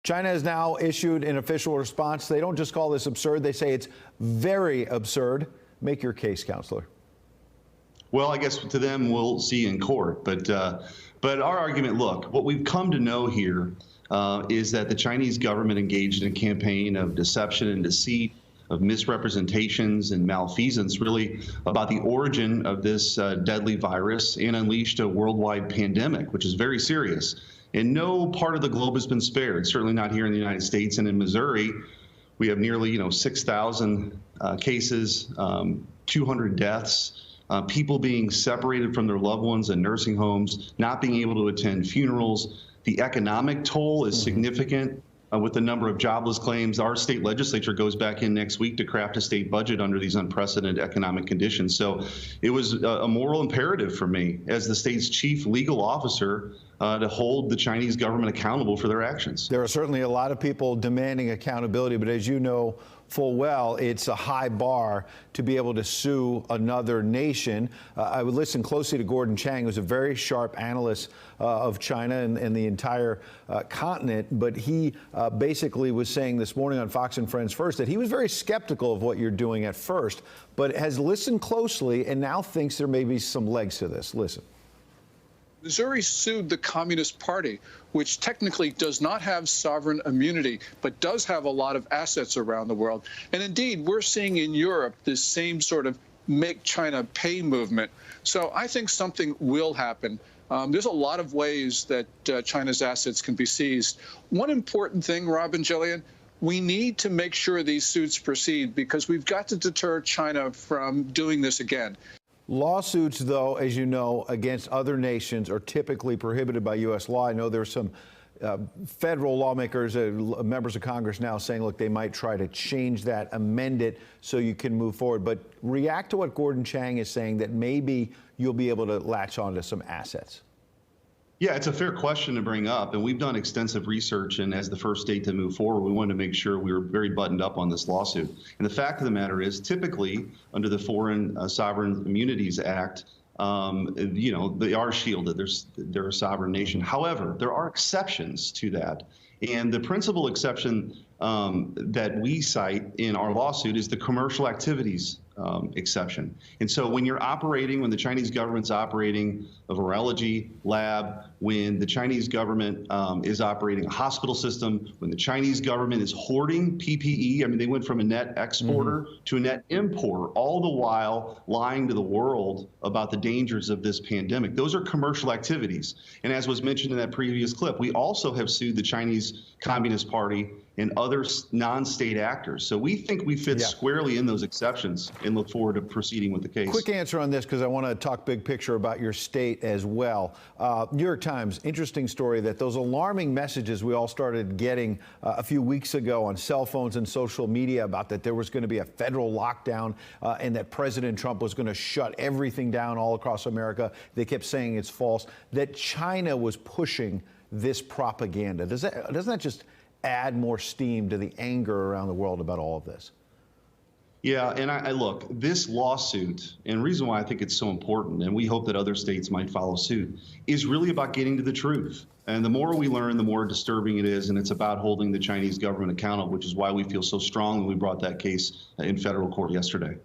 China has now issued an official response. They don't just call this absurd. They say it's very absurd. Make your case, Counselor. Well, I guess to them we'll see in court. But our argument, look, what we've come to know here is that the Chinese government engaged in a campaign of deception and deceit, of misrepresentations and malfeasance, really about the origin of this deadly virus, and unleashed a worldwide pandemic, which is very serious. And no part of the globe has been spared, certainly not here in the United States. And in Missouri, we have nearly 6,000 cases, 200 deaths, people being separated from their loved ones in nursing homes, not being able to attend funerals. The economic toll is significant. With the number of jobless claims, our state legislature goes back in next week to craft a state budget under these unprecedented economic conditions. So it was a moral imperative for me as the state's chief legal officer to hold the Chinese government accountable for their actions. There are certainly a lot of people demanding accountability, but as you know full well, it's a high bar to be able to sue another nation. I would listen closely to Gordon Chang, who's a very sharp analyst of China and the entire continent, but he basically was saying this morning on Fox and Friends First that he was very skeptical of what you're doing at first, but has listened closely and now thinks there may be some legs to this. Listen. Missouri sued the Communist Party, which technically does not have sovereign immunity, but does have a lot of assets around the world. And indeed, we're seeing in Europe this same sort of make China pay movement. So I think something will happen. There's a lot of ways that China's assets can be seized. One important thing, Rob and Jillian, we need to make sure these suits proceed because we've got to deter China from doing this again. Lawsuits, though, as you know, against other nations are typically prohibited by U.S. law. I know there's some federal lawmakers, members of Congress now saying, look, they might try to change that, amend it so you can move forward. But react to what Gordon Chang is saying, that maybe you'll be able to latch onto some assets. Yeah, it's a fair question to bring up, and we've done extensive research, and as the first state to move forward, we wanted to make sure we were very buttoned up on this lawsuit. And the fact of the matter is, typically, under the Foreign Sovereign Immunities Act, they are shielded. They're a sovereign nation. However, there are exceptions to that. And the principal exception that we cite in our lawsuit is the commercial activities exception. And so when the Chinese government's operating a virology lab, when the Chinese government is operating a hospital system, when the Chinese government is hoarding PPE, I mean, they went from a net exporter to a net importer, all the while lying to the world about the dangers of this pandemic. Those are commercial activities. And as was mentioned in that previous clip, we also have sued the Chinese Communist Party and other non-state actors. So we think we fit squarely in those exceptions and look forward to proceeding with the case. Quick answer on this, because I want to talk big picture about your state as well. New York Times, interesting story that those alarming messages we all started getting a few weeks ago on cell phones and social media about that there was going to be a federal lockdown and that President Trump was going to shut everything down all across America. They kept saying it's false, that China was pushing this propaganda. Doesn't that just add more steam to the anger around the world about all of this? Yeah, and I look, this lawsuit, and the reason why I think it's so important, and we hope that other states might follow suit, is really about getting to the truth. And the more we learn, the more disturbing it is, and it's about holding the Chinese government accountable, which is why we feel so strong when we brought that case in federal court yesterday.